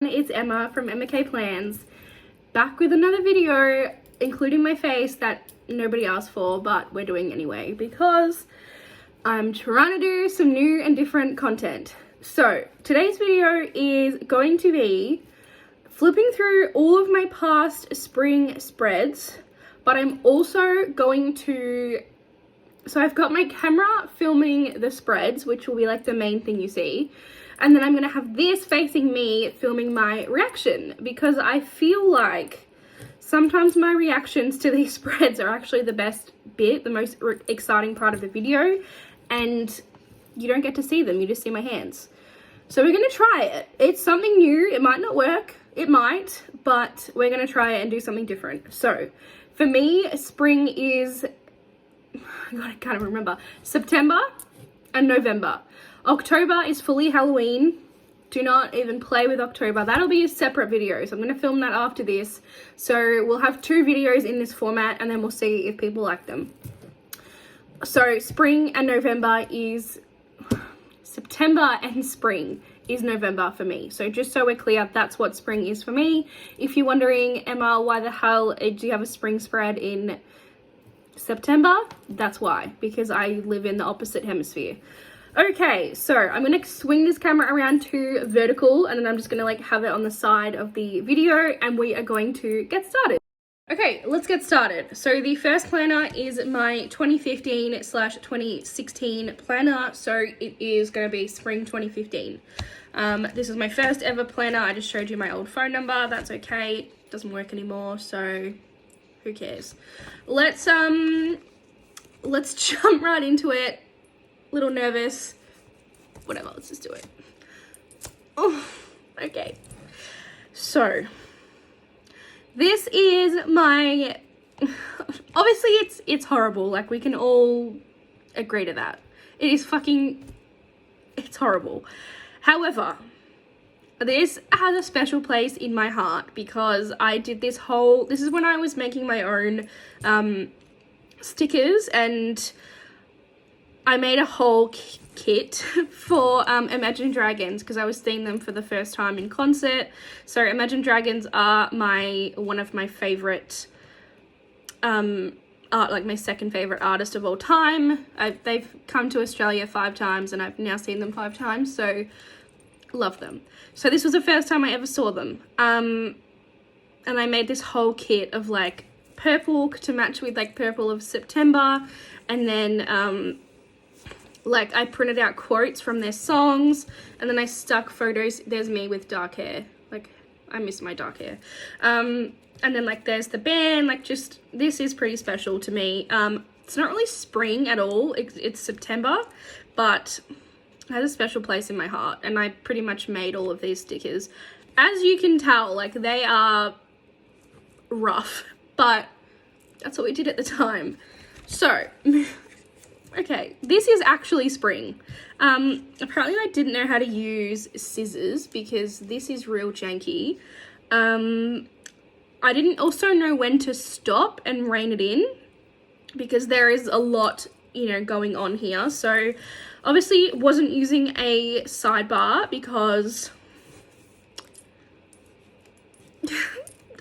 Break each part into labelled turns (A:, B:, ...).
A: It's Emma from Emma K Plans, back with another video, including my face that nobody asked for, but we're doing anyway because I'm trying to do some new and different content. So today's video is going to be flipping through all of my past spring spreads, but I'm also going to, so I've got my camera filming the spreads, which will be like the main thing you see. And then I'm going to have this facing me filming my reaction, because I feel like sometimes my reactions to these spreads are actually the best bit, the most exciting part of the video, and you don't get to see them, you just see my hands. So we're going to try it. It's something new, it might not work, it might, but we're going to try it and do something different. So for me, spring is, God, I can't remember, September and November. October is fully Halloween. Do not even play with October. That'll be a separate video, so I'm going to film that after this. So we'll have 2 videos in this format, and then we'll see if people like them. So spring and November is September, and spring is November for me. So just so we're clear, that's what spring is for me. If you're wondering, Emma, why the hell do you have a spring spread in September? That's why, because I live in the opposite hemisphere. Okay, so I'm going to swing this camera around to vertical, and then I'm just going to like have it on the side of the video, and we are going to get started. Okay, let's get started. So the first planner is my 2015/2016 planner, so it is going to be spring 2015. This is my first ever planner. I just showed you my old phone number. That's okay. It doesn't work anymore, so who cares? Let's jump right into it. Little nervous, whatever, let's just do it. Oh, okay. So this is my, obviously it's horrible, like we can all agree to that. It is fucking, it's horrible. However, this has a special place in my heart because I did this is when I was making my own stickers, and I made a whole kit for Imagine Dragons because I was seeing them for the first time in concert. So Imagine Dragons are one of my favorite my second favorite artist of all time. They've come to Australia 5 times and I've now seen them 5 times, so love them. So this was the first time I ever saw them, and I made this whole kit of like purple to match with like purple of September, and then like I printed out quotes from their songs, and then I stuck photos. There's me with dark hair. Like, I miss my dark hair. And then like there's the band. Like, just, this is pretty special to me. It's not really spring at all. It's September, but it has a special place in my heart. And I pretty much made all of these stickers. As you can tell, like, they are rough, but that's what we did at the time. So okay, this is actually spring. Apparently I didn't know how to use scissors because this is real janky. I didn't also know when to stop and rein it in because there is a lot, you know, going on here. So obviously wasn't using a sidebar because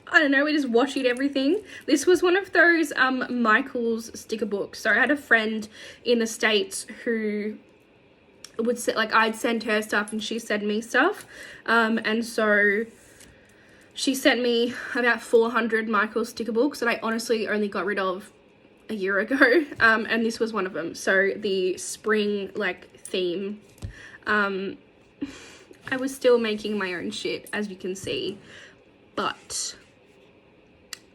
A: I don't know, we just washi everything. This was one of those Michael's sticker books. So I had a friend in the States who would I'd send her stuff and she sent me stuff. And so she sent me about 400 Michael's sticker books that I honestly only got rid of a year ago. And this was one of them. So the spring like theme. I was still making my own shit, as you can see, but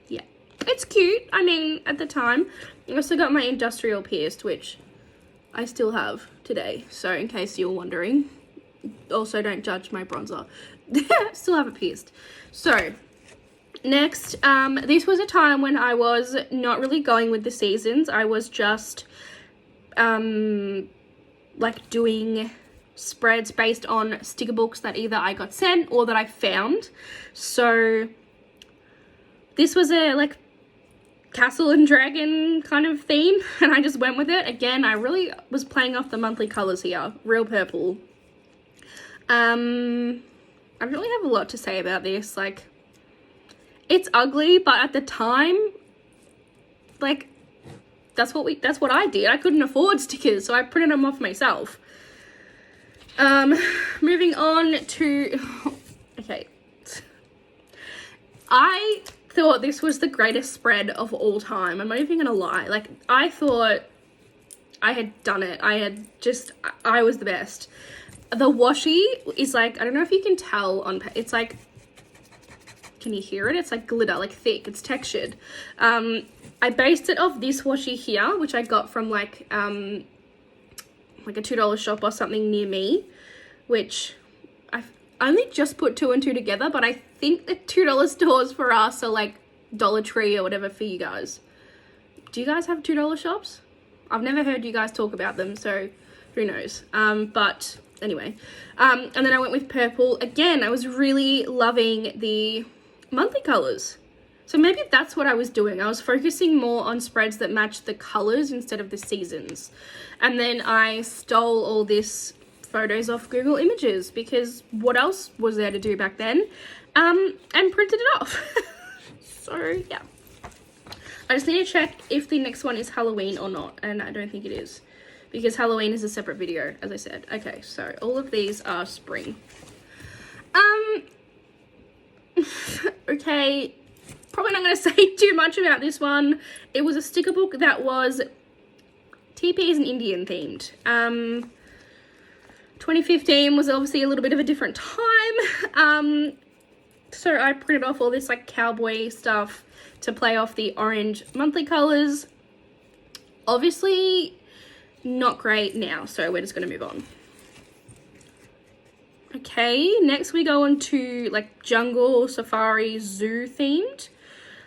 A: yeah, it's cute. I mean, at the time, I also got my industrial pierced, which I still have today. So in case you're wondering, also don't judge my bronzer. Still have it pierced. So next, this was a time when I was not really going with the seasons. I was just like doing spreads based on sticker books that either I got sent or that I found. So this was a like castle and dragon kind of theme, and I just went with it. Again, I really was playing off the monthly colors here. Real purple. I don't really have a lot to say about this. Like, it's ugly, but at the time, like, that's what I did. I couldn't afford stickers, so I printed them off myself. Moving on to, okay. I thought this was the greatest spread of all time. I'm not even gonna lie. Like, I thought I had done it. I was the best. The washi is like, I don't know if you can tell it's like, can you hear it? It's like glitter, like thick, it's textured. I based it off this washi here, which I got from like a $2 shop or something near me, which I've only just put 2 and 2 together, but I think the $2 stores for us are like Dollar Tree or whatever for you guys. Do you guys have $2 shops? I've never heard you guys talk about them, so who knows. But anyway, and then I went with purple. Again, I was really loving the monthly colors. So maybe that's what I was doing. I was focusing more on spreads that matched the colors instead of the seasons. And then I stole all this photos off Google Images because what else was there to do back then? And printed it off. So yeah. I just need to check if the next one is Halloween or not. And I don't think it is, because Halloween is a separate video, as I said. Okay, so all of these are spring. Okay, probably not going to say too much about this one. It was a sticker book that was TPs and Indian themed. 2015 was obviously a little bit of a different time. So I printed off all this like cowboy stuff to play off the orange monthly colors. Obviously not great now, so we're just going to move on. Okay, next we go on to like jungle, safari, zoo themed.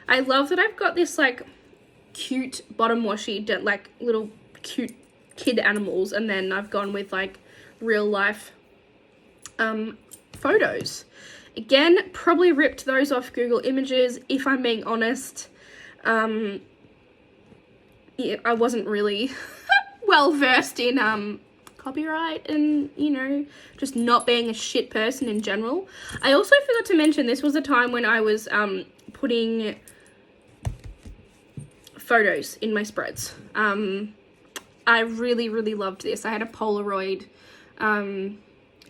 A: I love that I've got this like cute bottom washi, like little cute kid animals, and then I've gone with like real life photos. Again, probably ripped those off Google Images, if I'm being honest. Yeah, I wasn't really well versed in copyright and, you know, just not being a shit person in general. I also forgot to mention this was a time when I was putting photos in my spreads. I really, really loved this. I had a Polaroid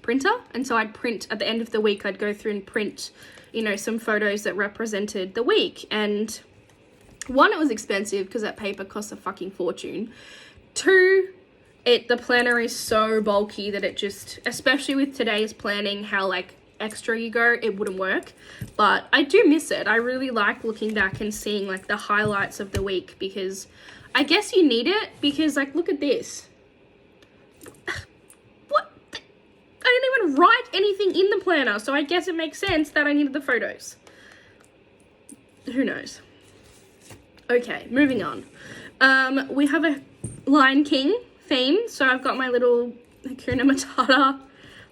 A: printer, and so I'd print at the end of the week. I'd go through and print, you know, some photos that represented the week. And one, it was expensive because that paper costs a fucking fortune. Two, the planner is so bulky that it just, especially with today's planning, how like extra you go, it wouldn't work. But I do miss it. I really like looking back and seeing like the highlights of the week, because I guess you need it, because like, look at this. What? I didn't even write anything in the planner, so I guess it makes sense that I needed the photos. Who knows? Okay, moving on. We have a Lion King theme, so I've got my little Hakuna Matata.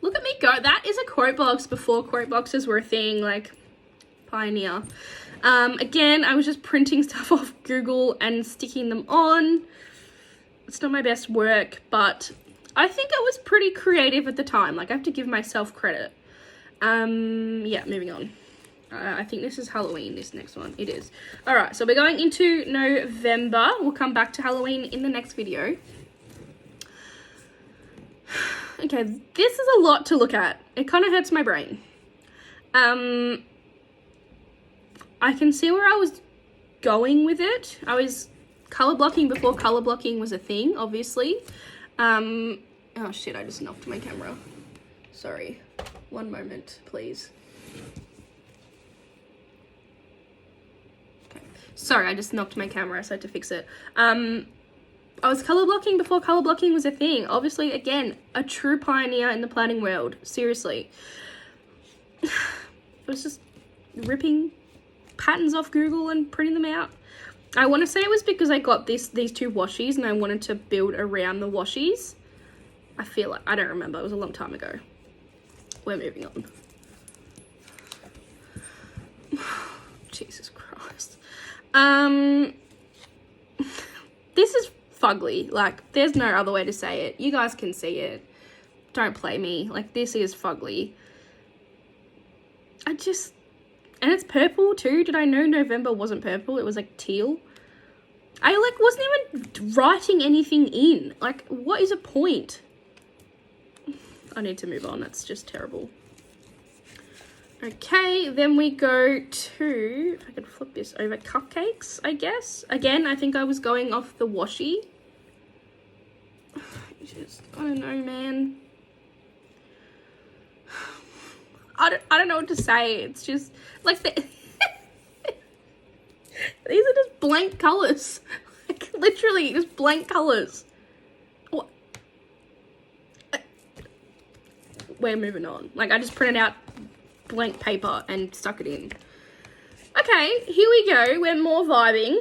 A: Look at me go. That is a quote box before quote boxes were a thing, like pioneer. Again, I was just printing stuff off Google and sticking them on. It's not my best work, but I think it was pretty creative at the time. Like, I have to give myself credit. Yeah, moving on. I think this is Halloween, this next one. It is. All right, so we're going into November. We'll come back to Halloween in the next video. Okay, this is a lot to look at. It kind of hurts my brain. I can see where I was going with it. I was color blocking before color blocking was a thing, obviously. Oh shit, I just knocked my camera. Sorry. One moment, please. Okay. Sorry, I just knocked my camera, so I had to fix it. I was color blocking before color blocking was a thing. Obviously, again, a true pioneer in the planning world. Seriously. I was just ripping patterns off Google and printing them out. I want to say it was because I got these two washies and I wanted to build around the washies. I feel like, I don't remember. It was a long time ago. We're moving on. Jesus Christ. This is fugly. Like, there's no other way to say it. You guys can see it. Don't play me. Like, this is fugly. and it's purple too. Did I know November wasn't purple? It was like teal. I like wasn't even writing anything in. Like, what is a point? I need to move on. That's just terrible. Okay, then we go to, if I could flip this over, cupcakes, I guess. Again, I think I was going off the washi. I don't know, man. I don't know what to say. It's just like these are just blank colors. Like literally just blank colors. What? We're moving on. Like I just printed out blank paper and stuck it in. Okay, here we go. We're more vibing.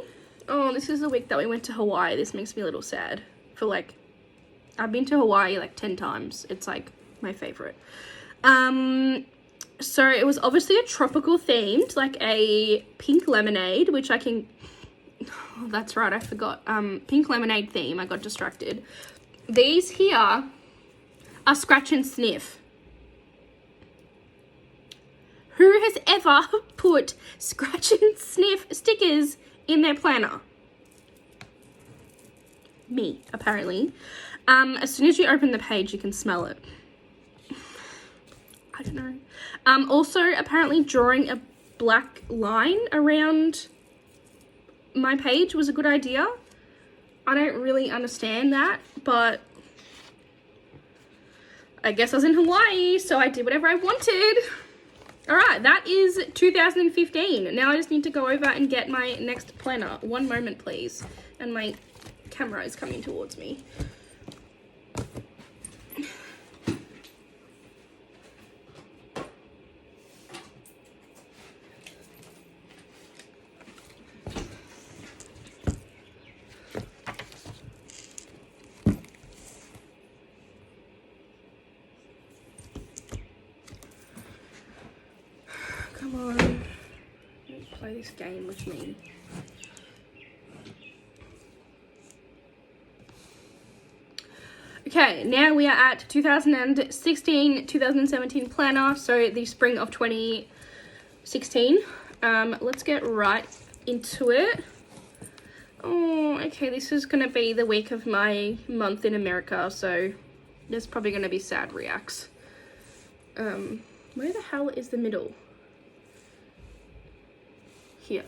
A: Oh, this is the week that we went to Hawaii. This makes me a little sad. For like, I've been to Hawaii like 10 times. It's like my favorite. So it was obviously a tropical themed, like a pink lemonade, which I can, oh, that's right, I forgot. Pink lemonade theme, I got distracted. These here are scratch and sniff. Who has ever put scratch and sniff stickers in their planner? Me, apparently. As soon as you open the page, you can smell it. I don't know. Also, apparently drawing a black line around my page was a good idea. I don't really understand that, but I guess I was in Hawaii, so I did whatever I wanted. All right, that is 2015. Now I just need to go over and get my next planner. One moment, please. And my camera is coming towards me. Come on, let's play this game with me. Okay, now we are at 2016-2017 planner, so the spring of 2016. Let's get right into it. Oh, okay, this is gonna be the week of my month in America, so there's probably gonna be sad reacts. Where the hell is the middle? Here.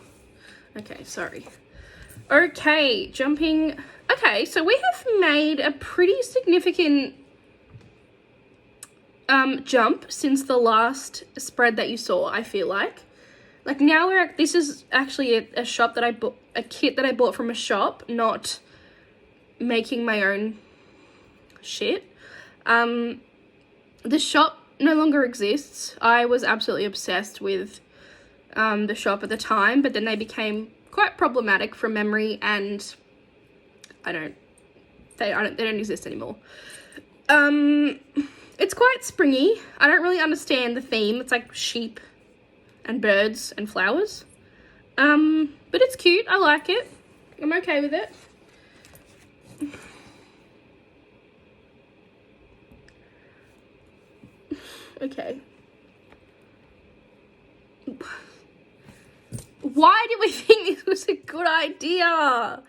A: Okay, sorry. Okay, jumping. Okay, so we have made a pretty significant jump since the last spread that you saw, I feel like. Like now this is actually a shop that I bought, a kit that I bought from a shop, not making my own shit. The shop no longer exists. I was absolutely obsessed with the shop at the time, but then they became quite problematic from memory, and they don't exist anymore. It's quite springy. I don't really understand the theme. It's like sheep and birds and flowers. But it's cute. I like it. I'm okay with it. Okay. Why did we think this was a good idea?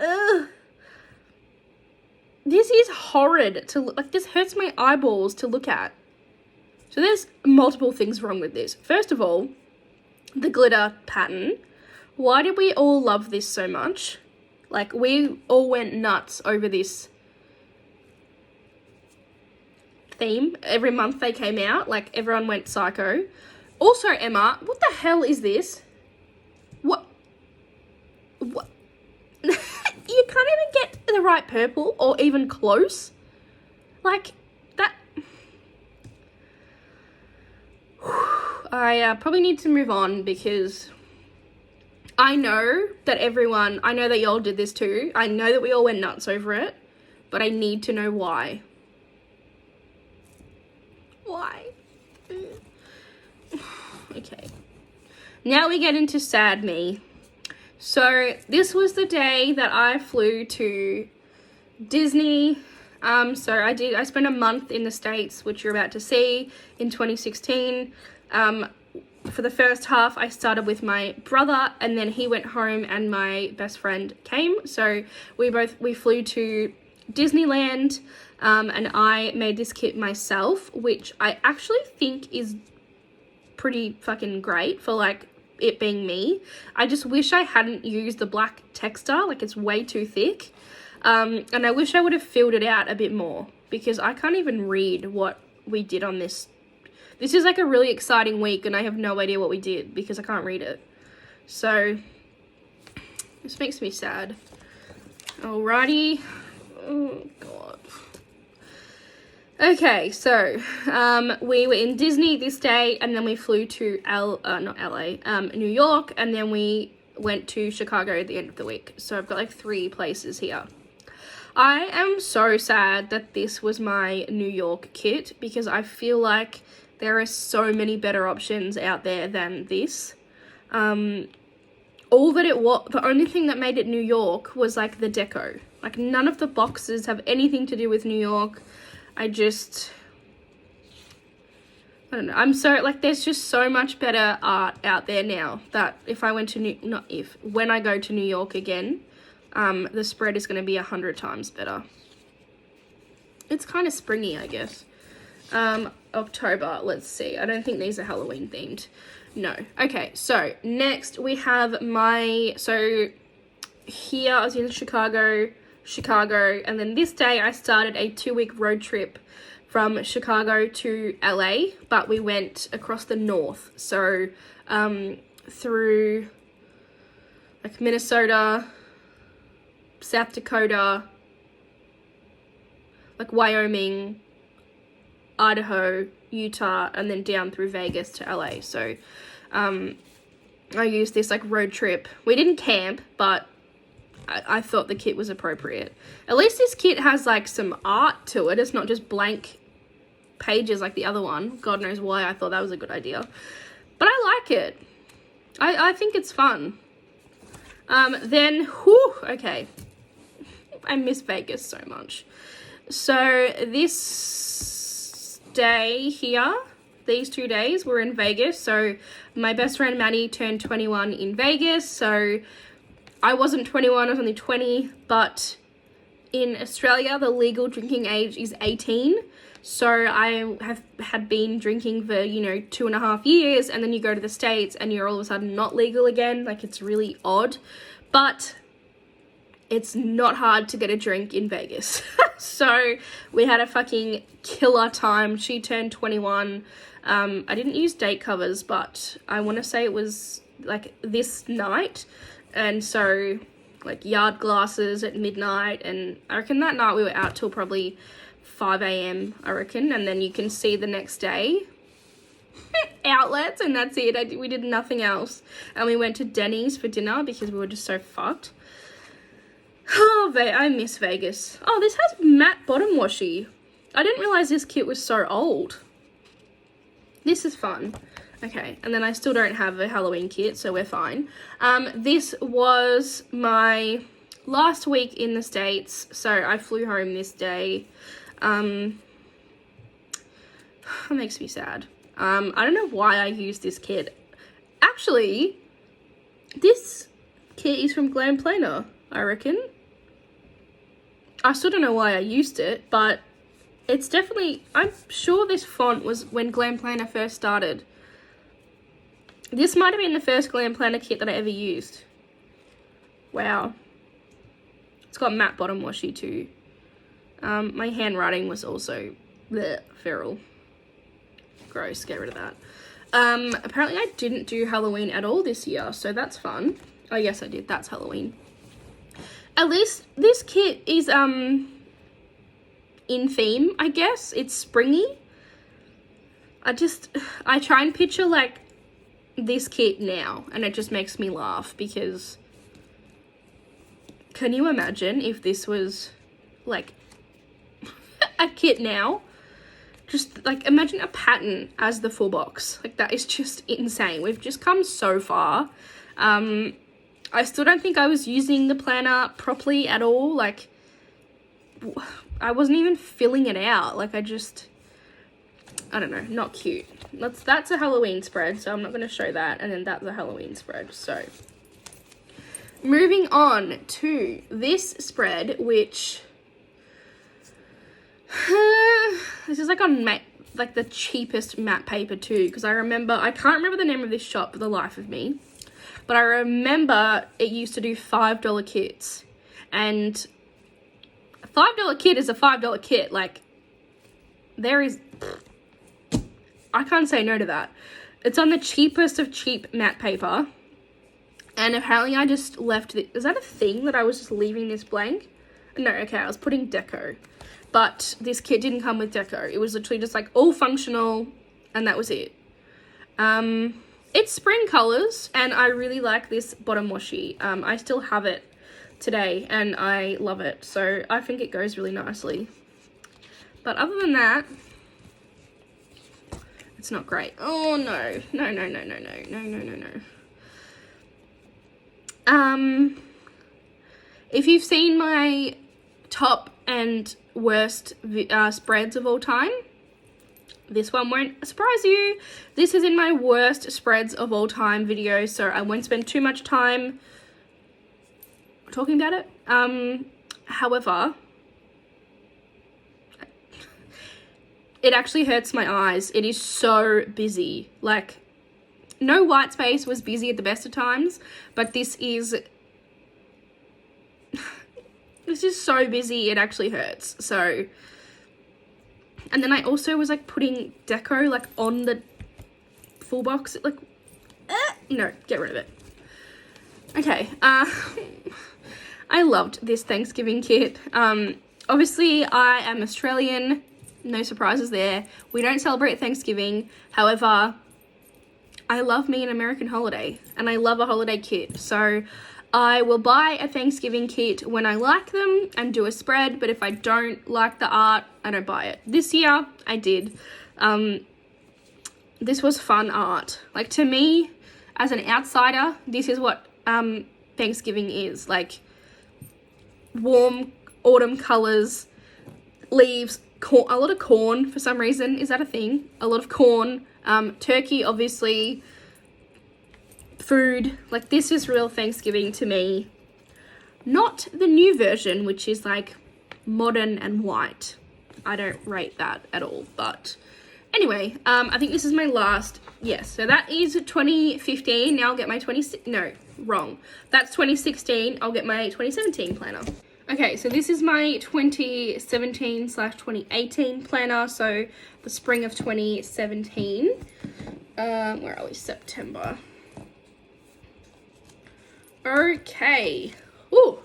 A: Ugh. This is horrid to look, like this hurts my eyeballs to look at. So there's multiple things wrong with this. First of all, the glitter pattern. Why did we all love this so much? Like we all went nuts over this theme. Every month they came out, like everyone went psycho. Also, Emma, what the hell is this? What? You can't even get the right purple or even close. Like, that... I probably need to move on because I know that y'all did this too. I know that we all went nuts over it, but I need to know why. Why? Okay. Now we get into sad me. So this was the day that I flew to Disney. So I spent a month in the States, which you're about to see, in 2016. For the first half, I started with my brother, and then he went home and my best friend came. So we flew to Disneyland, and I made this kit myself, which I actually think is pretty fucking great for like it being me. I just wish I hadn't used the black texture, like it's way too thick. And I wish I would have filled it out a bit more, because I can't even read what we did on this. This is like a really exciting week and I have no idea what we did because I can't read it. So this makes me sad. Alrighty. Oh god. Okay, so we were in Disney this day, and then we flew to New York, and then we went to Chicago at the end of the week. So I've got like 3 places here. I am so sad that this was my New York kit, because I feel like there are so many better options out there than this. The only thing that made it New York was like the deco. Like none of the boxes have anything to do with New York. I don't know. I'm so, like, there's just so much better art out there now that if I went to when I go to New York again, the spread is going to be 100 times better. It's kind of springy, I guess. October, let's see. I don't think these are Halloween themed. No. Okay, so next we have here I was in Chicago, and then this day I started a 2-week road trip from Chicago to LA, but we went across the north. So, through like Minnesota, South Dakota, like Wyoming, Idaho, Utah, and then down through Vegas to LA. So I used this like road trip. We didn't camp, but I thought the kit was appropriate. At least this kit has like some art to it. It's not just blank pages like the other one. God knows why I thought that was a good idea. But I like it. I think it's fun. Okay. I miss Vegas so much. So this day here, these 2 days, we're in Vegas. So my best friend Maddie turned 21 in Vegas. So I wasn't 21, I was only 20. But in Australia, the legal drinking age is 18. So I had been drinking for, 2.5 years. And then you go to the States and you're all of a sudden not legal again. Like, it's really odd. But it's not hard to get a drink in Vegas. So we had a fucking killer time. She turned 21. I didn't use date covers, but I want to say it was like this night. And so like yard glasses at midnight. And I reckon that night we were out till probably 5 a.m. I reckon. And then you can see the next day outlets, and that's it. We did nothing else. And we went to Denny's for dinner because we were just so fucked. Oh, I miss Vegas. Oh, this has matte bottom washi. I didn't realize this kit was so old. This is fun. Okay, and then I still don't have a Halloween kit, so we're fine. This was my last week in the States, so I flew home this day. It makes me sad. I don't know why I used this kit. Actually, this kit is from Glam Planner, I reckon. I still don't know why I used it, but it's definitely, I'm sure this font was when Glam Planner first started. This might have been the first Glam Planner kit that I ever used. Wow. It's got matte bottom washi too. My handwriting was also feral. Gross, get rid of that. Apparently I didn't do Halloween at all this year, so that's fun. Oh yes, I did. That's Halloween. At least this kit is in theme, I guess. It's springy. I try and picture like this kit now, and it just makes me laugh because can you imagine if this was like a kit now? Just like imagine a pattern as the full box. Like that is just insane. We've just come so far. I still don't think I was using the planner properly at all. Like I wasn't even filling it out. Like I don't know, not cute. That's a Halloween spread, so I'm not going to show that. And then that's a Halloween spread. So moving on to this spread, which this is like on matte, like the cheapest matte paper too, because I can't remember the name of this shop for the life of me, but I remember it used to do $5 kits, and a $5 kit is a $5 kit. Like, I can't say no to that. It's on the cheapest of cheap matte paper, and apparently I just left it. Is that a thing that I was just leaving this blank? No, okay, I was putting deco, but this kit didn't come with deco. It was literally just like all functional, and that was it. It's spring colors, and I really like this bottom washi. I still have it today, and I love it, so I think it goes really nicely. But other than that, it's not great. Oh no, no. If you've seen my top and worst spreads of all time, this one won't surprise you. This is in my worst spreads of all time video, so I won't spend too much time talking about it. However, it actually hurts my eyes. It is so busy. Like, no white space was busy at the best of times, but this is so busy it actually hurts. So, and then I also was like putting deco like on the full box, like no, get rid of it. Okay, I loved this Thanksgiving kit. Obviously I am Australian, no surprises there. We don't celebrate Thanksgiving. However, I love me an American holiday, and I love a holiday kit. So I will buy a Thanksgiving kit when I like them and do a spread, but if I don't like the art, I don't buy it. This year, I did. This was fun art. Like, to me, as an outsider, this is what Thanksgiving is. Like, warm autumn colors, leaves, corn, a lot of corn for some reason. Is that a thing? A lot of corn, turkey, obviously, food. Like, this is real Thanksgiving to me. Not the new version, which is like modern and white. I don't rate that at all. But anyway, I think this is my last. Yes, so that is 2015. Now I'll get my that's 2016. I'll get my 2017 planner. Okay, so this is my 2017/2018 planner, so the spring of 2017. Where are we? September. Okay. Ooh,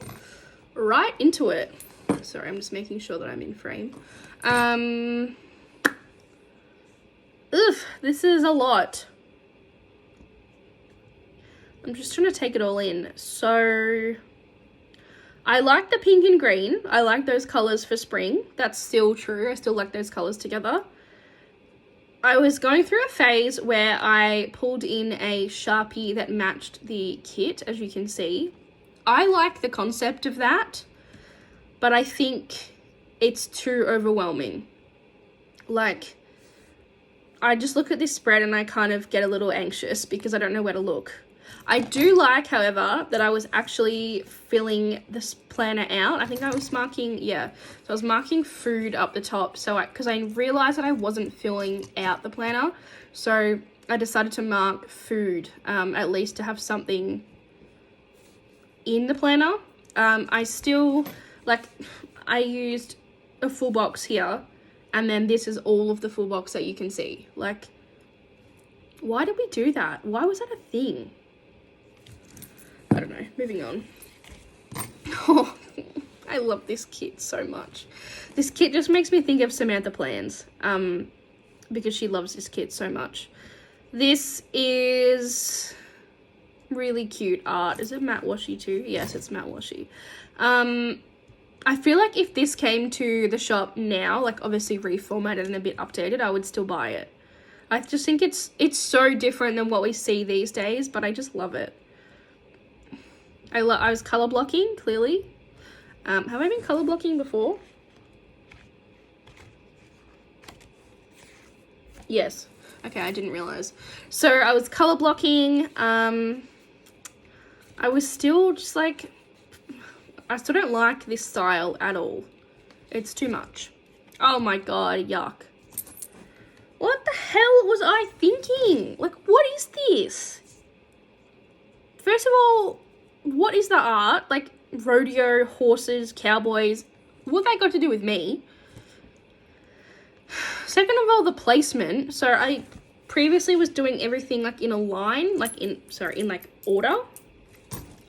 A: right into it. Sorry, I'm just making sure that I'm in frame. This is a lot. I'm just trying to take it all in. So I like the pink and green. I like those colors for spring. That's still true. I still like those colors together. I was going through a phase where I pulled in a Sharpie that matched the kit, as you can see. I like the concept of that, but I think it's too overwhelming. Like, I just look at this spread and I kind of get a little anxious because I don't know where to look. I do like, however, that I was actually filling this planner out. I think I was marking, so I was marking food up the top. So because I realized that I wasn't filling out the planner. So I decided to mark food, at least to have something in the planner. I still, I used a full box here. And then this is all of the full box that you can see. Like, why did we do that? Why was that a thing? I don't know. Moving on. Oh, I love this kit so much. This kit just makes me think of Samantha Plans, because she loves this kit so much. This is really cute art. Is it matte washi too? Yes, it's matte washi. I feel like if this came to the shop now, like obviously reformatted and a bit updated, I would still buy it. I just think it's so different than what we see these days, but I just love it. I was color blocking, clearly. Have I been color blocking before? Yes. Okay, I didn't realize. So I was color blocking. I was still just like, I still don't like this style at all. It's too much. Oh my god, yuck. What the hell was I thinking? Like, what is this? First of all, what is the art? Like, rodeo, horses, cowboys. What have they got to do with me? Second of all, the placement. So I previously was doing everything like in a line, like in like order.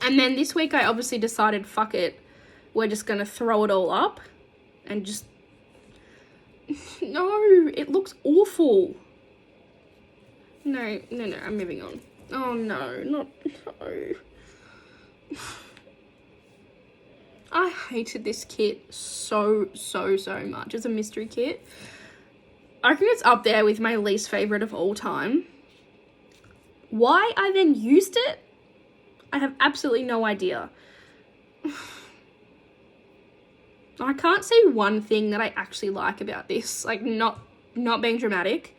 A: And then this week I obviously decided, fuck it. We're just going to throw it all up and just, no, it looks awful. No, I'm moving on. Oh no, no. I hated this kit so much. It's a mystery kit. I reckon it's up there with my least favorite of all time. Why I then used it, I have absolutely no idea. I can't say one thing that I actually like about this. Like, not being dramatic.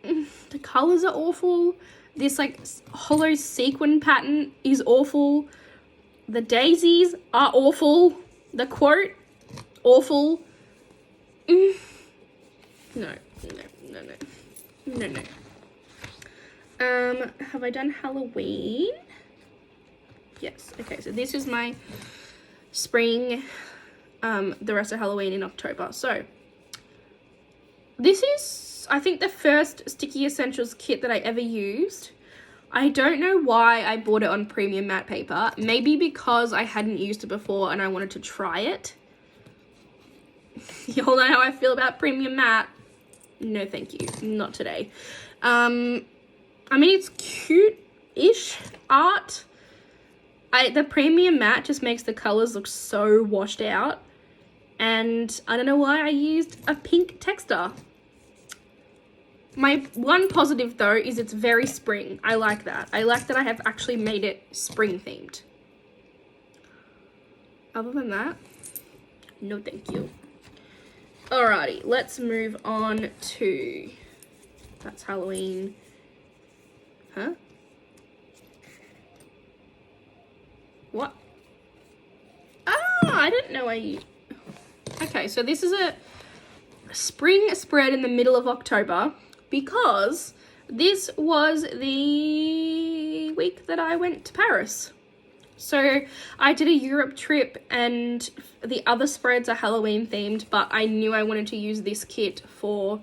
A: The colors are awful. This like hollow sequin pattern is awful. The daisies are awful. The quote, awful. No. Have I done Halloween? Yes. Okay, so this is my spring, the rest of Halloween in October. So this is, I think, the first Sticky Essentials kit that I ever used. I don't know why I bought it on premium matte paper. Maybe because I hadn't used it before and I wanted to try it. Y'all know how I feel about premium matte. No, thank you. Not today. I mean, it's cute-ish art. The premium matte just makes the colors look so washed out. And I don't know why I used a pink texture. My one positive, though, is it's very spring. I like that. I like that I have actually made it spring-themed. Other than that, no thank you. Alrighty, let's move on to... That's Halloween. Huh? What? I didn't know Okay, so this is a spring spread in the middle of October because this was the week that I went to Paris. So I did a Europe trip and the other spreads are Halloween themed, but I knew I wanted to use this kit for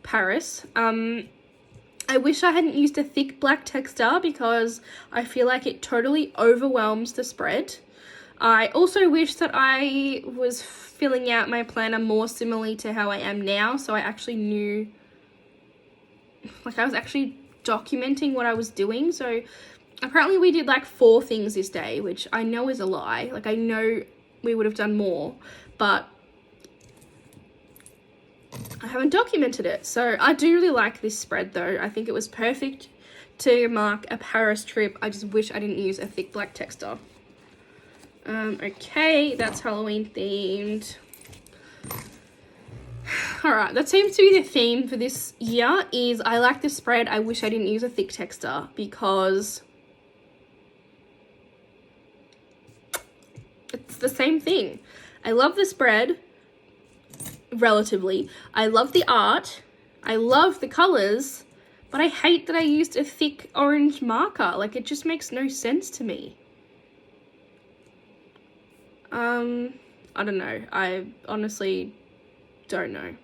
A: Paris. I wish I hadn't used a thick black texture because I feel like it totally overwhelms the spread. I also wish that I was filling out my planner more similarly to how I am now, so I actually knew, like I was actually documenting what I was doing. So apparently we did like 4 things this day, which I know is a lie. Like I know we would have done more, but I haven't documented it. So I do really like this spread though. I think it was perfect to mark a Paris trip. I just wish I didn't use a thick black texture. Okay, that's Halloween themed. Alright, that seems to be the theme for this year is I like this spread. I wish I didn't use a thick texture because it's the same thing. I love the spread, relatively. I love the art. I love the colors, but I hate that I used a thick orange marker. Like, it just makes no sense to me. I don't know. I honestly don't know.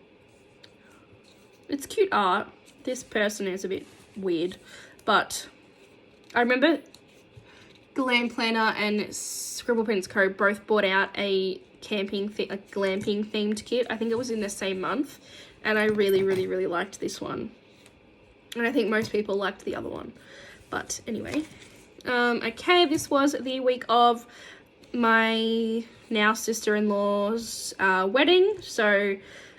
A: It's cute art. This person is a bit weird, but I remember Glam Planner and Scribble Prints Co both bought out a glamping themed kit. I think it was in the same month, and I really liked this one. And I think most people liked the other one. But anyway, okay, this was the week of my now sister-in-law's wedding. So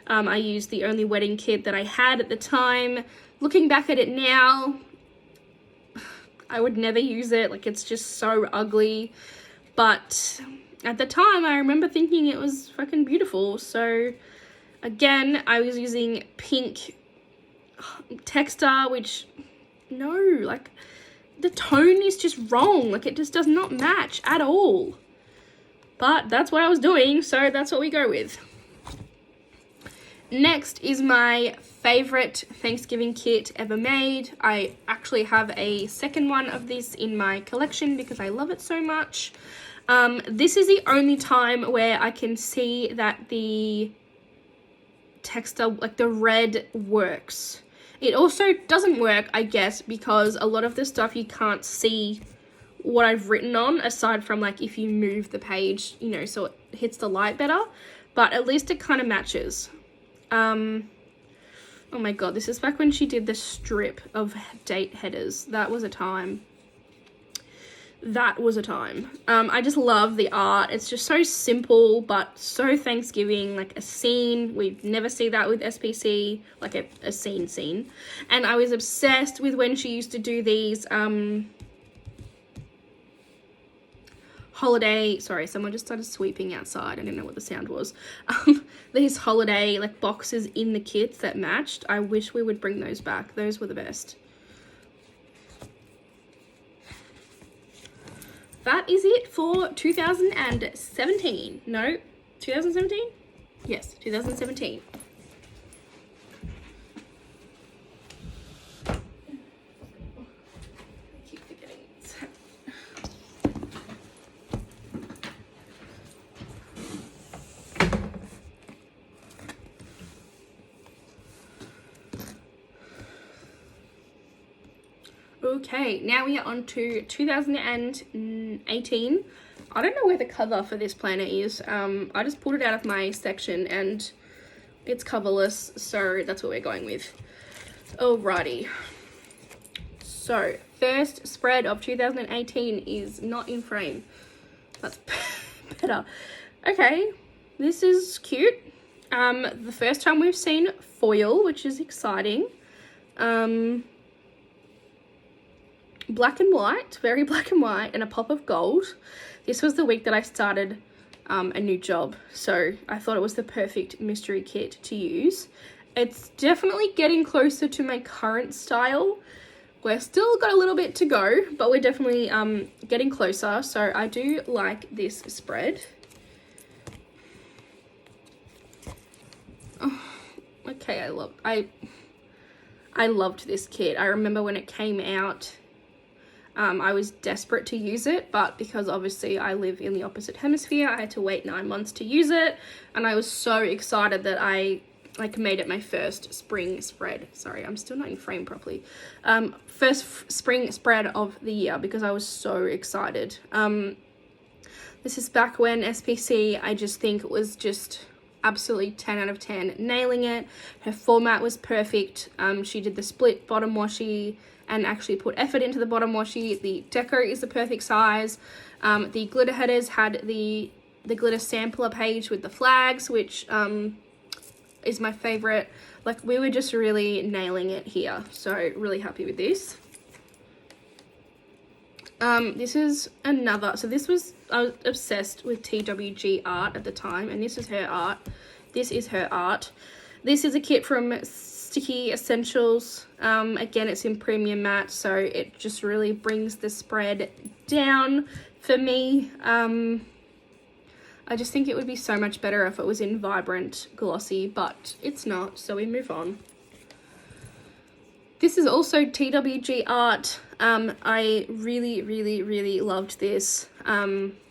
A: I used the only wedding kit that I had at the time. Looking back at it now, I would never use it. Like, it's just so ugly. But at the time, I remember thinking it was fucking beautiful. So Again, I was using pink texture, which, no, like, the tone is just wrong. Like, it just does not match at all. But that's what I was doing, so that's what we go with. Next is my favorite Thanksgiving kit ever made. I actually have a second one of this in my collection because I love it so much. This is the only time where I can see that the texture, like the red, works. It also doesn't work, I guess, because a lot of the stuff you can't see what I've written on, aside from like if you move the page, you know, so it hits the light better, but at least it kind of matches. Oh my god, this is back when she did the strip of date headers. That was a time. That was a time. I just love the art. It's just so simple, but so Thanksgiving, like a scene. We'd never see that with SPC, like a scene. And I was obsessed with when she used to do these, holiday, sorry, someone just started sweeping outside. I didn't know what the sound was. These holiday like boxes in the kits that matched. I wish we would bring those back. Those were the best. That is it for 2017. No, 2017? Yes, 2017. Okay, now we are on to 2018. I don't know where the cover for this planner is. I just pulled it out of my section and it's coverless, so that's what we're going with. Alrighty. So, first spread of 2018 is not in frame. That's better. Okay, this is cute. The first time we've seen foil, which is exciting. Black and white, very black and white, and a pop of gold. This was the week that I started a new job, so I thought it was the perfect mystery kit to use. It's definitely getting closer to my current style. We're still got a little bit to go, but we're definitely getting closer, so I do like this spread. Oh, okay, I loved this kit. I remember when it came out, I was desperate to use it, but because obviously I live in the opposite hemisphere, I had to wait 9 months to use it, and I was so excited that I made it my first spring spread. Sorry, I'm still not in frame properly. First spring spread of the year because I was so excited. This is back when SPC, I just think it was just absolutely 10 out of 10, nailing it. Her format was perfect. She did the split bottom washi and actually put effort into the bottom washi. The deco is the perfect size. The glitter headers had the glitter sampler page with the flags, which is my favorite. Like, we were just really nailing it here, so really happy with this. This is another, so this was, I was obsessed with TWG art at the time, and this is her art. This is her art. This is a kit from Sticky Essentials. Again, it's in premium matte, so it just really brings the spread down for me. I just think it would be so much better if it was in vibrant glossy, but it's not, so we move on. This is also TWG art. I really loved this.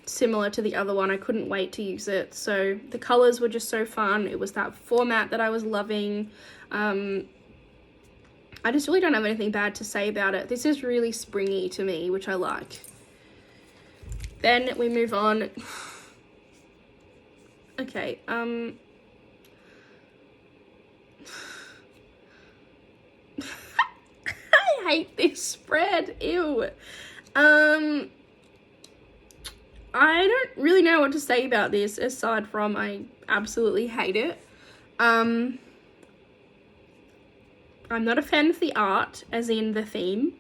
A: Similar to the other one, I couldn't wait to use it. So the colors were just so fun. It was that format that I was loving. I just really don't have anything bad to say about it. This is really springy to me, which I like. Then we move on. Okay, I hate this spread. Ew. I don't really know what to say about this aside from I absolutely hate it. I'm not a fan of the art, as in the theme.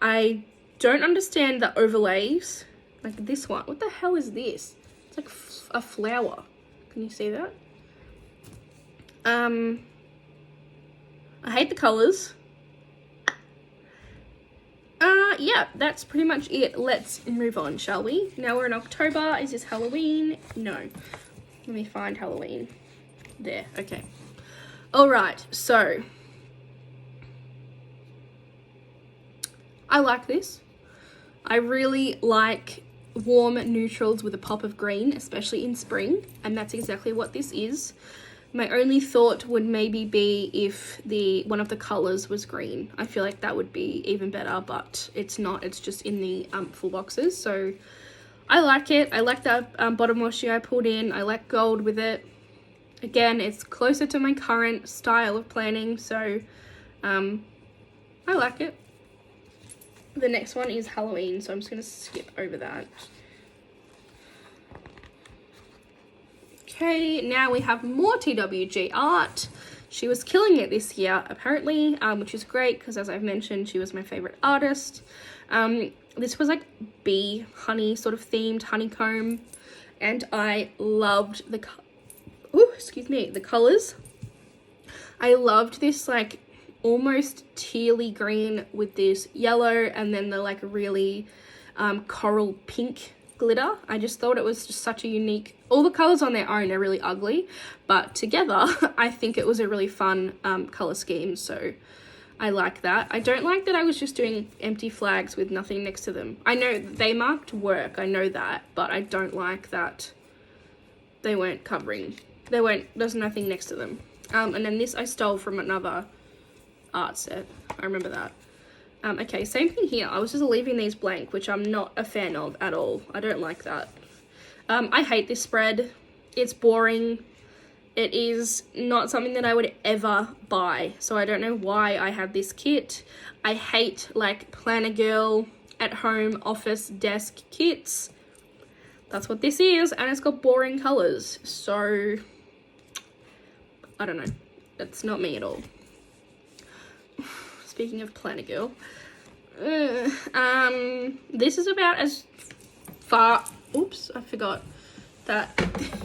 A: I don't understand the overlays. Like this one. What the hell is this? It's like a flower. Can you see that? I hate the colors. Yeah, that's pretty much it. Let's move on, shall we? Now we're in October. Is this Halloween? No. Let me find Halloween. There, okay. All right, so I like this. I really like warm neutrals with a pop of green, especially in spring, and that's exactly what this is. My only thought would maybe be if one of the colors was green. I feel like that would be even better, but it's not. It's just in the full boxes, so I like it. I like that bottom washi I pulled in. I like gold with it. Again, it's closer to my current style of planning, so I like it. The next one is Halloween, so I'm just going to skip over that. Okay, now we have more TWG art. She was killing it this year, apparently, which is great because, as I've mentioned, she was my favorite artist. This was like bee honey sort of themed honeycomb, and I loved the colors. I loved this like almost tealy green with this yellow, and then the like really coral pink glitter. I just thought it was just such a unique, all the colors on their own are really ugly, but together I think it was a really fun color scheme, so I like that. I don't like that I was just doing empty flags with nothing next to them. I know they marked work, I know that, but I don't like that they weren't covering, there's nothing next to them. And then this I stole from another art set, I remember that. Okay, same thing here. I was just leaving these blank, which I'm not a fan of at all. I don't like that. I hate this spread. It's boring. It is not something that I would ever buy, so I don't know why I have this kit. I hate like Planner Girl at home office desk kits. That's what this is, and it's got boring colors, so I don't know. It's not me at all. Speaking of Planner Girl, this is about as far, oops, I forgot that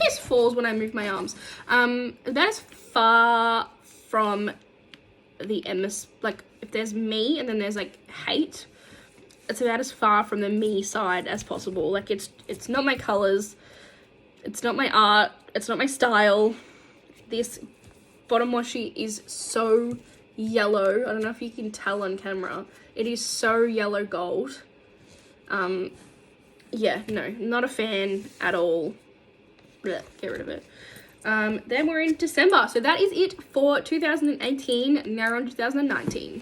A: this falls when I move my arms. That is far from the MS, like if there's me and then there's like hate, it's about as far from the me side as possible. Like it's not my colors, it's not my art, it's not my style. This bottom washi is so yellow. I don't know if you can tell on camera. It is so yellow gold. Yeah, no, not a fan at all. Blech, get rid of it. Then we're in December. So that is it for 2018. Now we're on 2019.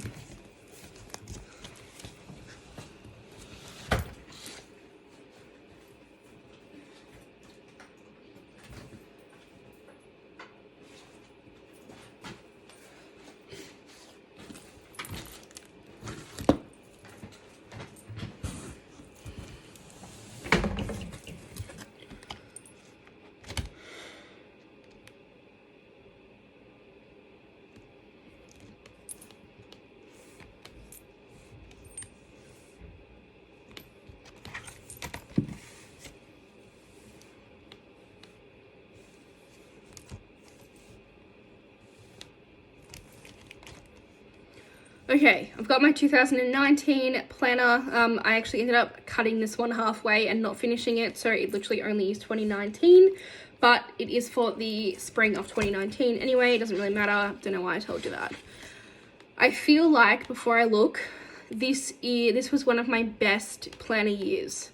A: Okay, I've got my 2019 planner. I actually ended up cutting this one halfway and not finishing it, so it literally only is 2019, but it is for the spring of 2019 anyway. It doesn't really matter. Don't know why I told you that. I feel like, before I look, this was one of my best planner years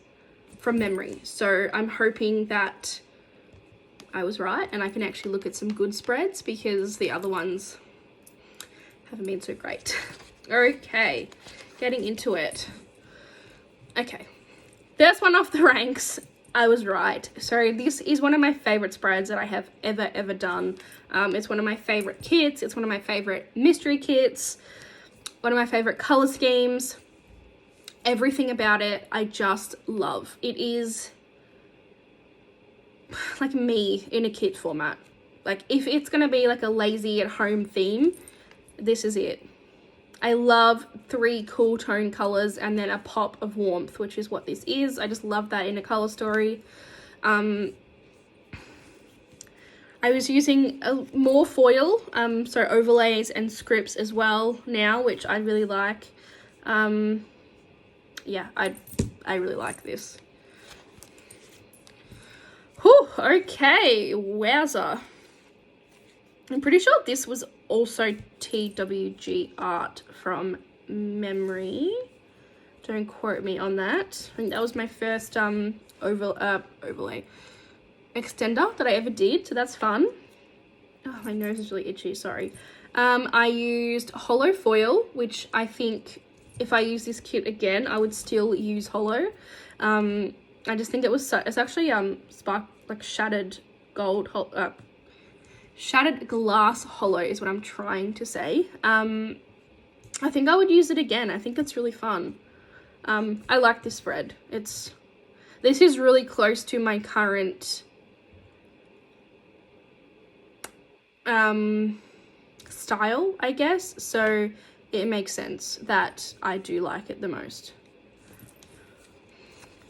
A: from memory, so I'm hoping that I was right and I can actually look at some good spreads, because the other ones haven't been so great. Okay, getting into it. Okay, first one off the ranks, I was right. So this is one of my favorite spreads that I have ever done. It's one of my favorite kits. It's one of my favorite mystery kits. One of my favorite color schemes. Everything about it, I just love. It is like me in a kit format. Like if it's gonna be like a lazy at home theme, this is it. I love 3 cool tone colors and then a pop of warmth, which is what this is. I just love that in a color story. I I was using more foil, so overlays and scripts as well now, which I really like. Yeah, I really like this. Whew, okay, wowza. I'm pretty sure this was also TWG art from memory. Don't quote me on that. I think that was my first overlay extender that I ever did, so that's fun. Oh, my nose is really itchy, sorry. I used hollow foil, which I think if I use this kit again, I would still use hollow. I just think it was it's actually shattered gold, shattered glass hollow is what I'm trying to say. I think I would use it again. I think it's really fun. I like this spread. This is really close to my current style, I guess, so it makes sense that I do like it the most.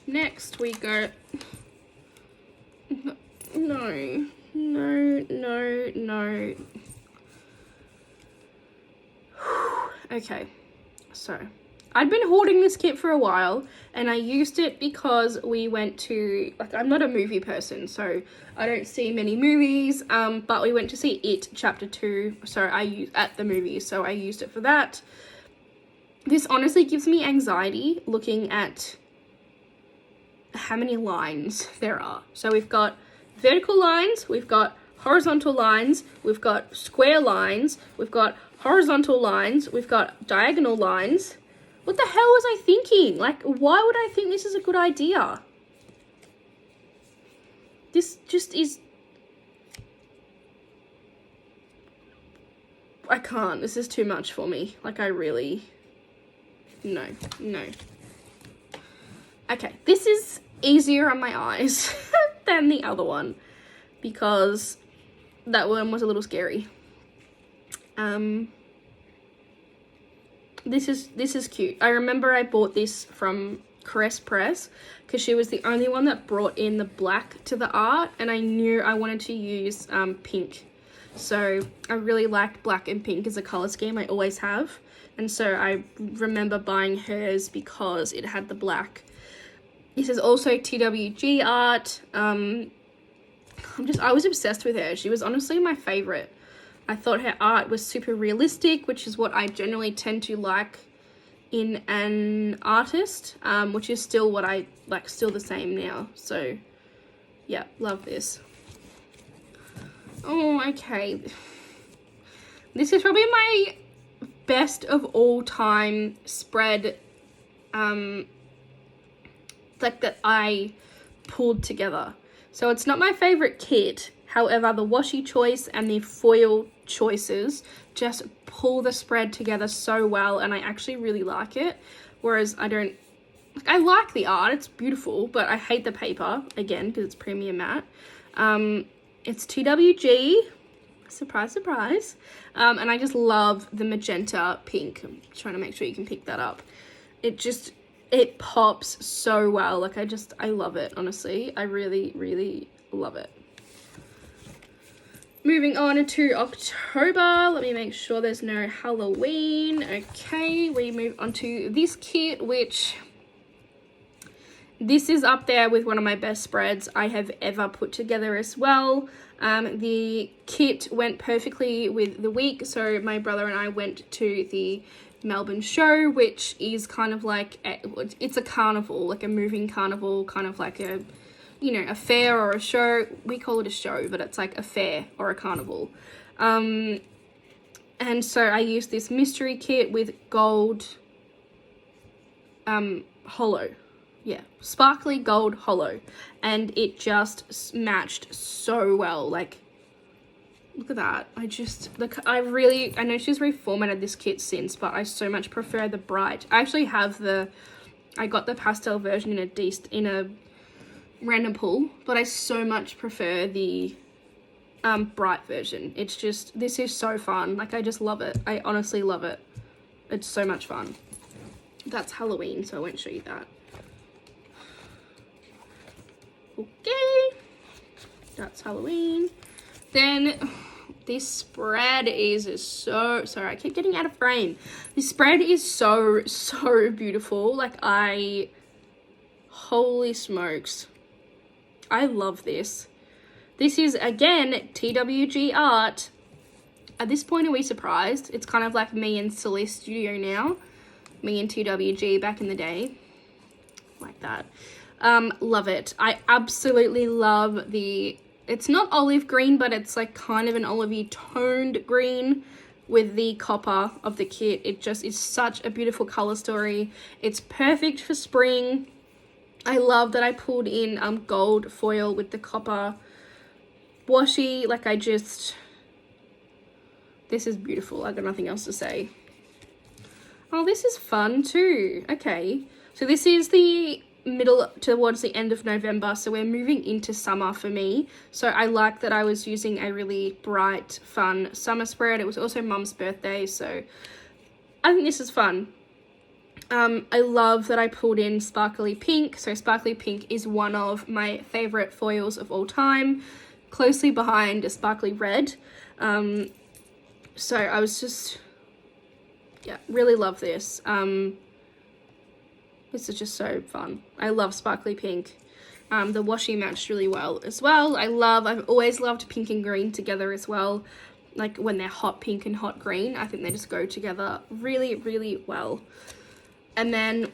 A: Next we go, no. Okay, so I'd been hoarding this kit for a while, and I used it because we went to, like, I'm not a movie person, so I don't see many movies, but we went to see It Chapter 2, so at the movies, so I used it for that. This honestly gives me anxiety looking at how many lines there are. So we've got vertical lines, we've got horizontal lines, we've got square lines, we've got horizontal lines, we've got diagonal lines. What the hell was I thinking? Like, why would I think this is a good idea? This just is... I can't. This is too much for me. Like, I really... No. Okay, this is easier on my eyes than the other one, because that one was a little scary. This is cute. I remember I bought this from Caress Press because she was the only one that brought in the black to the art, and I knew I wanted to use pink. So I really liked black and pink as a color scheme. I always have. And so I remember buying hers because it had the black. This is also TWG art. I was obsessed with her. She was honestly my favorite. I thought her art was super realistic, which is what I generally tend to like in an artist, which is still what I like, still the same now. So yeah, love this. Oh, okay. This is probably my best of all time spread, like that I pulled together. So it's not my favorite kit. However, the washi choice and the foil choices just pull the spread together so well, and I actually really like it. Whereas I like the art, it's beautiful, but I hate the paper, again, because it's premium matte. It's TWG, surprise, surprise. And I just love the magenta pink. I'm trying to make sure you can pick that up. It pops so well. Like, I love it, honestly. I really, really love it. Moving on to October. Let me make sure there's no Halloween. Okay, we move on to this kit, which this is up there with one of my best spreads I have ever put together as well. The kit went perfectly with the week. So my brother and I went to the Melbourne show, which is kind of like, it's a carnival, like a moving carnival, kind of like a, you know, a fair or a show. We call it a show, but it's like a fair or a carnival. And so I used this mystery kit with gold hollow. Yeah, sparkly gold hollow. And it just matched so well. Like, look at that. I know she's reformatted this kit since, but I so much prefer the bright. I actually have I got the pastel version in a random pull, but I so much prefer the bright version. It's just, this is so fun. Like, I just love it. I honestly love it. It's so much fun. That's Halloween, so I won't show you that. Okay, that's Halloween. Then this spread is so, sorry, I keep getting out of frame. This spread is so beautiful. Like, holy smokes. I love this. This is, again, TWG art. At this point, are we surprised? It's kind of like me and Celeste Studio now. Me and TWG back in the day. Like that. Love it. I absolutely love the, it's not olive green, but it's like kind of an olivey toned green with the copper of the kit. It just is such a beautiful color story. It's perfect for spring. I love that I pulled in gold foil with the copper washi. Like, this is beautiful. I got nothing else to say. Oh, this is fun too. Okay, so this is the middle towards the end of November, so we're moving into summer for me. So I like that I was using a really bright, fun summer spread. It was also Mum's birthday, so I think this is fun. I love that I pulled in sparkly pink. So sparkly pink is one of my favorite foils of all time, closely behind a sparkly red. So I was just, yeah, really love this. This is just so fun. I love sparkly pink. The washi matched really well as well. I've always loved pink and green together as well. Like when they're hot pink and hot green, I think they just go together really, really well. And then,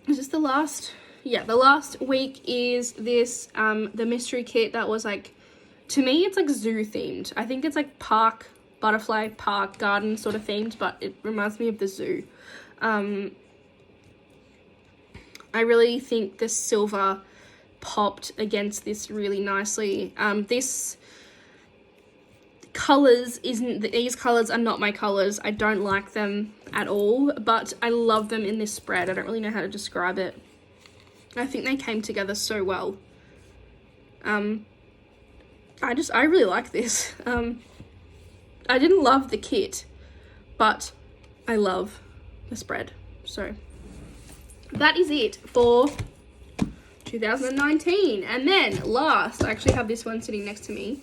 A: is this the last? Yeah, the last week is this, the mystery kit that was like, to me, it's like zoo themed. I think it's like butterfly park, garden sort of themed, but it reminds me of the zoo. I really think the silver popped against this really nicely. These colors are not my colors. I don't like them at all, but I love them in this spread. I don't really know how to describe it. I think they came together so well. I really like this. I didn't love the kit, but I love the spread. So that is it for 2019. And then last, I actually have this one sitting next to me.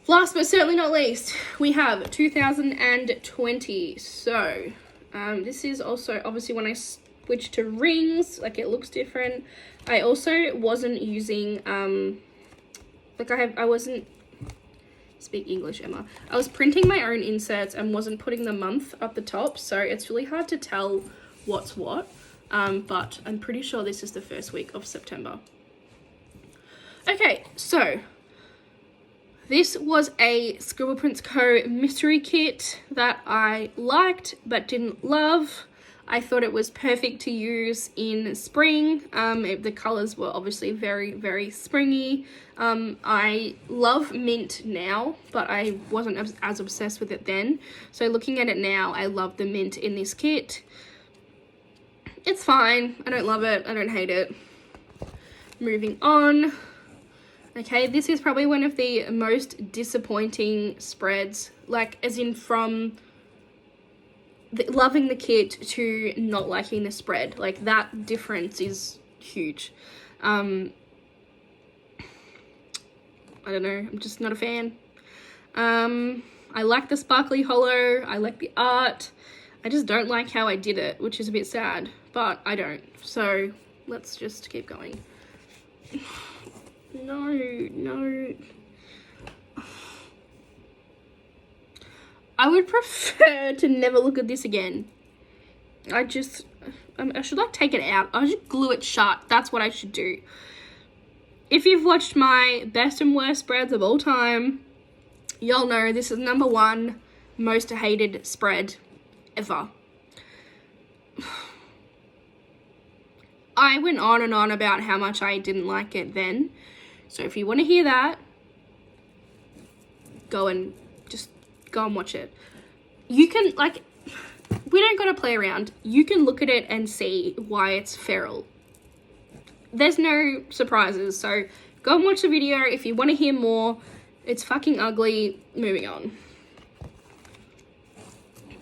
A: Last but certainly not least, we have 2020. So this is also obviously when I switched to rings, like it looks different. I also wasn't using I wasn't, speak English, Emma. I was printing my own inserts and wasn't putting the month up the top, so it's really hard to tell what's what. But I'm pretty sure this is the first week of September. Okay, so this was a Scribble Prints Co mystery kit that I liked but didn't love. I thought it was perfect to use in spring. The colors were obviously very, very springy. I love mint now, but I wasn't as obsessed with it then. So looking at it now, I love the mint in this kit. It's fine. I don't love it. I don't hate it. Moving on. Okay, this is probably one of the most disappointing spreads, like as in from loving the kit to not liking the spread. Like that difference is huge. I don't know, I'm just not a fan. I like the sparkly hollow, I like the art. I just don't like how I did it, which is a bit sad, but I don't. So let's just keep going. No. I would prefer to never look at this again. I should like take it out. I should glue it shut. That's what I should do. If you've watched my best and worst spreads of all time, y'all know this is number one most hated spread ever. I went on and on about how much I didn't like it then. So if you want to hear that, go and watch it. You can, like, we don't gotta play around. You can look at it and see why it's feral. There's no surprises, so go and watch the video if you want to hear more. It's fucking ugly. Moving on.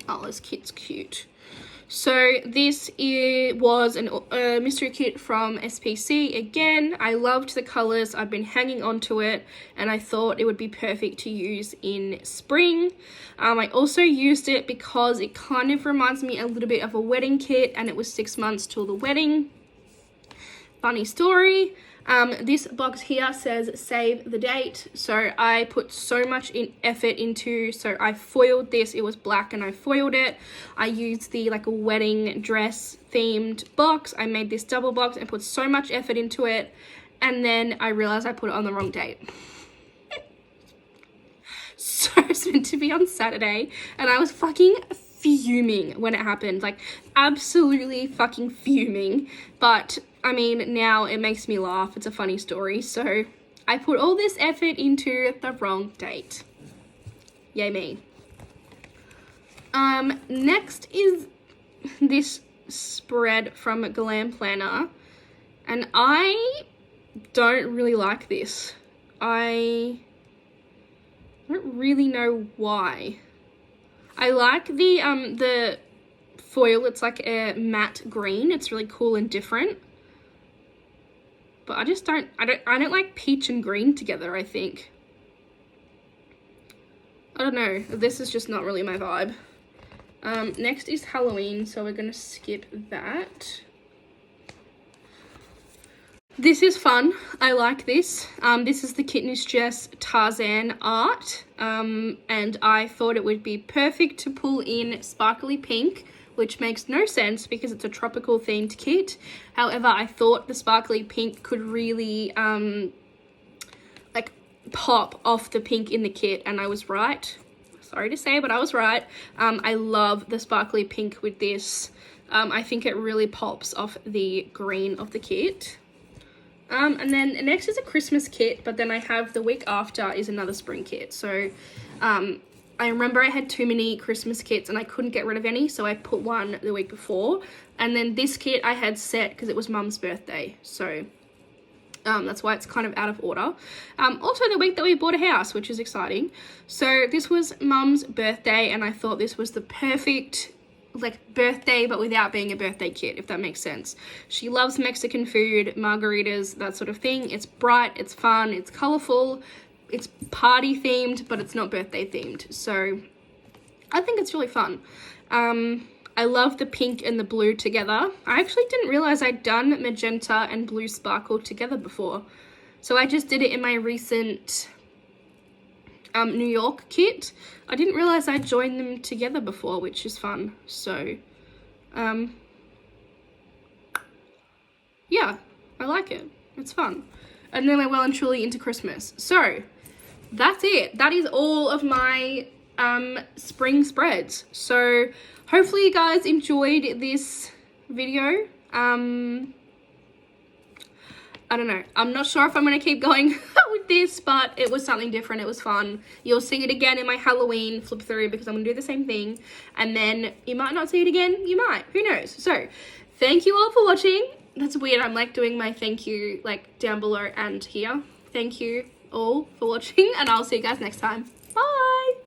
A: Oh, this kit's cute. So this was a mystery kit from SPC. Again, I loved the colors. I've been hanging on to it, and I thought it would be perfect to use in spring. I also used it because it kind of reminds me a little bit of a wedding kit, and it was 6 months till the wedding. Funny story. This box here says save the date, so I put so much effort into, so I foiled this. It was black and I foiled it. I used the like a wedding dress themed box. I made this double box and put so much effort into it, and then I realized I put it on the wrong date. So it's meant to be on Saturday, and I was fucking fuming when it happened, like absolutely fucking fuming. But I mean, now it makes me laugh. It's a funny story. So I put all this effort into the wrong date. Yay me. Next is this spread from Glam Planner, and I don't really like this. I don't really know why. I like the foil. It's like a matte green. It's really cool and different. But I just don't like peach and green together, I think. I don't know. This is just not really my vibe. Next is Halloween, so we're gonna skip that. This is fun. I like this. This is the Kitten Jess Tarzan art. And I thought it would be perfect to pull in sparkly pink, which makes no sense because it's a tropical themed kit. However, I thought the sparkly pink could really like pop off the pink in the kit, and I was right. Sorry to say, but I was right. I love the sparkly pink with this. I think it really pops off the green of the kit. And then next is a Christmas kit, but then I have the week after is another spring kit. So I remember I had too many Christmas kits and I couldn't get rid of any, so I put one the week before. And then this kit I had set because it was Mum's birthday, so that's why it's kind of out of order. Also the week that we bought a house, which is exciting. So this was Mum's birthday, and I thought this was the perfect like birthday but without being a birthday kit, if that makes sense. She loves Mexican food, margaritas, that sort of thing. It's bright, it's fun, it's colorful, it's party themed, but it's not birthday themed. So I think it's really fun. I love the pink and the blue together. I actually didn't realize I'd done magenta and blue sparkle together before. So I just did it in my recent New York kit. I didn't realize I'd joined them together before, which is fun. So yeah, I like it. It's fun. And then we're well and truly into Christmas. So that's it. That is all of my spring spreads. So hopefully you guys enjoyed this video. I don't know. I'm not sure if I'm going to keep going with this, but it was something different. It was fun. You'll see it again in my Halloween flip through because I'm going to do the same thing. And then you might not see it again. You might. Who knows? So thank you all for watching. That's weird. I'm like doing my thank you like down below and here. Thank you all for watching, and I'll see you guys next time. Bye.